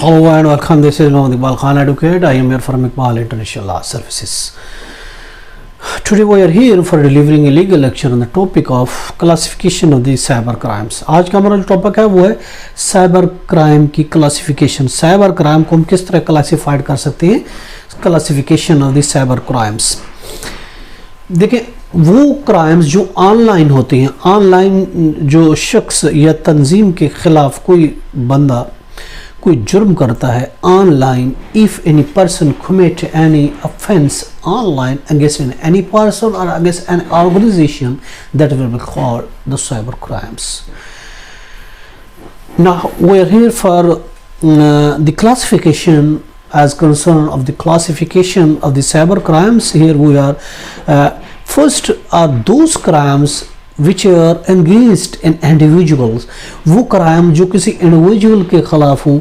Hello and welcome. This is Mohammad Iqbal Khan Advocate. I am here from Iqbal International Law Services. Today we are here for delivering a legal lecture on the topic of classification of the cyber crimes. आज का हमारा जो topic है वो है cyber crime की classification. Cyber crime को हम किस तरह क्लासिफाइड कर सकते हैं, classification of the cyber crimes. देखिए, वो क्राइम्स जो ऑनलाइन होते हैं, ऑनलाइन जो शख्स या तंजीम के खिलाफ कोई बंदा कोई जुर्म करता है online, if any person commit any offence online against any person or against an organisation, that will be called the cyber crimes. Now we are here for the classification as concern of the classification of the cyber crimes. Here we are first are those crimes which are engaged in individuals. वो crime जो किसी individual के खिलाफ हो,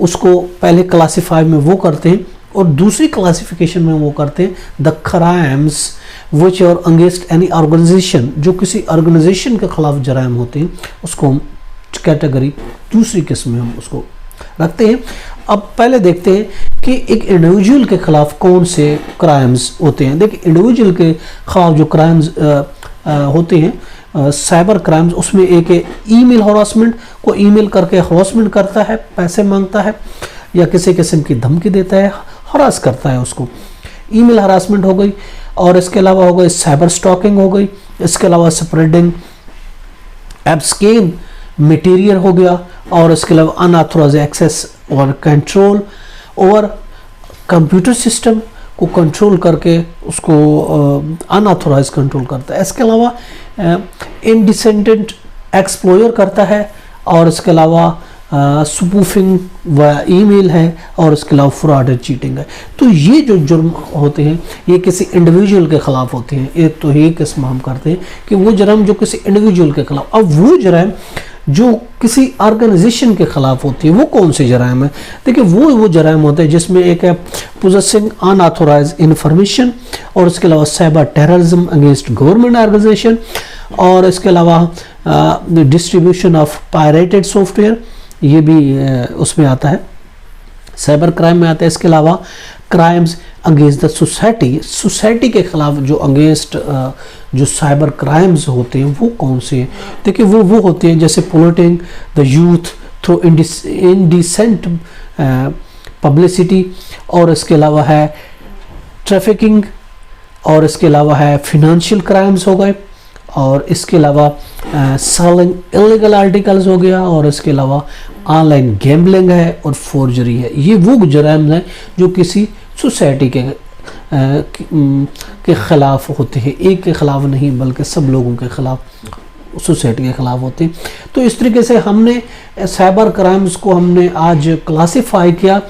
उसको पहले classify में वो करते हैं, और दूसरी क्लासिफिकेशन में वो करते हैं the crimes which are against any organisation. जो किसी ऑर्गेनाइजेशन के खिलाफ जराइम होते हैं उसको हम कैटेगरी दूसरी किस्म में हम उसको रखते हैं. अब पहले देखते हैं कि एक इंडिविजुअल के खिलाफ कौन से क्राइम्स होते हैं. देखिए, इंडिविजुअल के खिलाफ जो क्राइम्स होते हैं साइबर क्राइम्स, उसमें एक है ईमेल हरासमेंट. को ईमेल करके हरासमेंट करता है, पैसे मांगता है या किसी किस्म की धमकी देता है, हरास करता है उसको, ईमेल हरासमेंट हो गई. और इसके अलावा हो गई साइबर स्टॉकिंग हो गई. इसके अलावा स्प्रेडिंग एब्सकेन मटेरियल हो गया. और इसके अलावा अनऑथोराइज्ड एक्सेस और कंट्रोल ओवर कंप्यूटर सिस्टम को कंट्रोल करके उसको अनऑथोराइज कंट्रोल करता है. इसके अलावा इनडिसेंडेंट एक्सप्लोयर करता है. और इसके अलावा स्पूफिंग व ईमेल है. और इसके अलावा फ्रॉड एंड चीटिंग है. तो ये जो जुर्म होते हैं ये किसी इंडिविजुअल के खिलाफ होते हैं. एक तो ये किस्म हम करते हैं कि वो जुर्म जो किसी इंडिविजुअल के खिलाफ. अब वो जुर्म जो किसी ऑर्गेनाइजेशन के खिलाफ होती है वो कौन सी जराइम है. देखिए, वो जराइम होते हैं जिसमें एक है पोजेसिंग अनऑथोराइज्ड इंफॉर्मेशन, और इसके अलावा cyber terrorism against government organisation, और इसके अलावा डिस्ट्रीब्यूशन ऑफ पायरेटेड सॉफ्टवेयर, ये भी उसमें आता है, साइबर क्राइम में आता है. इसके अलावा crimes against the society, society के खिलाफ जो अगेंस्ट जो साइबर क्राइम्स होते हैं वो कौन से हैं. देखिए, वो होते हैं जैसे polluting the youth through indecent publicity, और इसके अलावा है ट्रैफिकिंग, और इसके अलावा है फिनेंशियल क्राइम्स हो गए, और इसके अलावा सेलिंग इलीगल आर्टिकल्स हो गया, और इसके अलावा ऑनलाइन गैम्बलिंग है और फोर्जरी है. ये वो जुर्म हैं जो किसी सोसाइटी के खिलाफ होते हैं. एक के खिलाफ नहीं बल्कि सब लोगों के खिलाफ, सोसाइटी के खिलाफ होते हैं. तो इस तरीके से हमने साइबर क्राइम्स को हमने आज क्लासिफाई किया.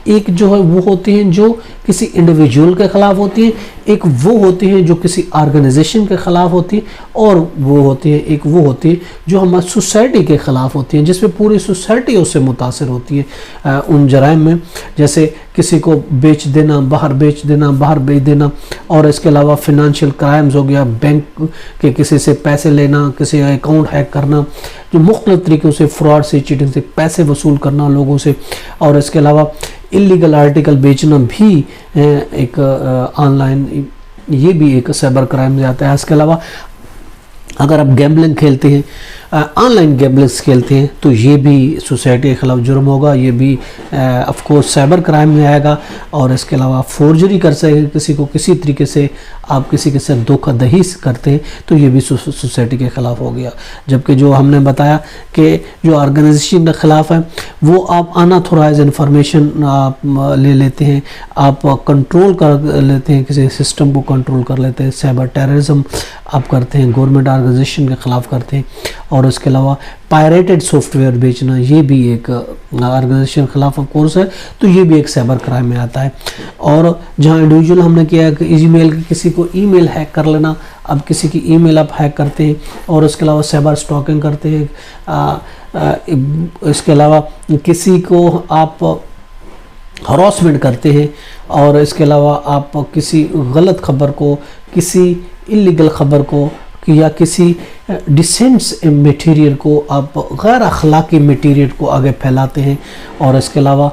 एक जो है वो होते हैं जो किसी इंडिविजुअल के खिलाफ होती हैं, एक वो होती हैं जो किसी ऑर्गेनाइजेशन के खिलाफ होती हैं, और वो होती है एक वो होती है जो हमारी सोसाइटी के खिलाफ होती हैं, जिसमें पूरी सोसाइटी उससे मुतासर होती है उन जराइम में. जैसे किसी को बेच देना, बाहर बेच देना, बाहर बेच देना. और इसके अलावा फिनेंशियल क्राइम्स हो गया, बैंक के किसी से पैसे लेना, किसी अकाउंट हैक करना, जो मुख्तलिफ तरीक़ों से फ्रॉड से चीटिंग से पैसे वसूल करना लोगों से. और इसके अलावा इलीगल आर्टिकल बेचना भी एक ऑनलाइन, ये भी एक साइबर क्राइम में आता है. इसके अलावा अगर आप गैम्बलिंग खेलते हैं, ऑनलाइन गैम्बलिंग्स खेलते हैं, तो ये भी सोसाइटी के खिलाफ जुर्म होगा, ये भी ऑफ कोर्स साइबर क्राइम में आएगा. और इसके अलावा फोर्जरी कर सके, किसी को किसी तरीके से आप किसी के साथ धोखाधड़ी करते हैं, तो ये भी सोसाइटी के खिलाफ हो गया. जबकि जो हमने बताया कि जो ऑर्गेनाइजेशन के खिलाफ है वो आप अनऑथोराइज्ड इंफॉर्मेशन आप ले लेते हैं, आप कंट्रोल कर लेते हैं, किसी सिस्टम को कंट्रोल कर लेते हैं, साइबर टेररिज्म आप करते हैं, गवर्नमेंट ऑर्गेनाइजेशन के खिलाफ करते हैं. और इसके अलावा पायरेटेड सॉफ्टवेयर बेचना, ये भी एक ऑर्गेनाइजेशन के खिलाफ ऑफ कोर्स है, तो ये भी एक साइबर क्राइम में आता है. और जहाँ इंडिविजुअल हमने किया कि ईमेल, किसी को ईमेल हैक कर लेना, अब किसी की ईमेल आप हैक करते हैं. और इसके अलावा साइबर स्टॉकिंग करते हैं. इसके अलावा किसी को आप हरासमेंट करते हैं. और इसके अलावा आप किसी गलत खबर को, किसी इलीगल खबर को कि या किसी डिसेंट्स मटेरियल को आप गैर अखलाकी मटेरियल को आगे फैलाते हैं, और इसके अलावा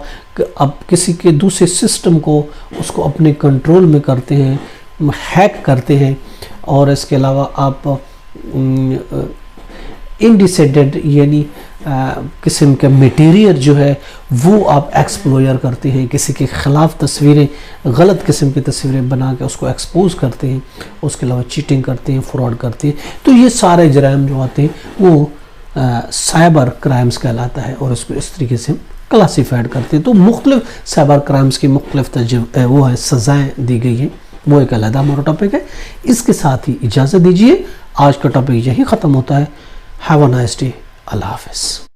आप किसी के दूसरे सिस्टम को उसको अपने कंट्रोल में करते हैं, हैक करते हैं, और इसके अलावा आप इंडिसेंडेंट यानी किस्म का मटेरियल जो है वो आप एक्सप्लोयर करते हैं, किसी के ख़िलाफ़ तस्वीरें, गलत किस्म की तस्वीरें बना के उसको एक्सपोज करते हैं, उसके अलावा चीटिंग करते हैं, फ्रॉड करते हैं। तो ये सारे जराइम जो आते हैं वो साइबर क्राइम्स कहलाता है, और इसको इस तरीके से क्लासीफाइड करते हैं। तो मुख्तलिफ साइबर क्राइम्स की मुख्तलिफ वो है सज़ाएँ दी गई हैं, वो एक अलग हमारा टॉपिक है। इसके साथ ही इजाज़त दीजिए, आज का टॉपिक यही ख़त्म होता है। हैव अ नाइस डे, अल्लाह हाफ़िज़।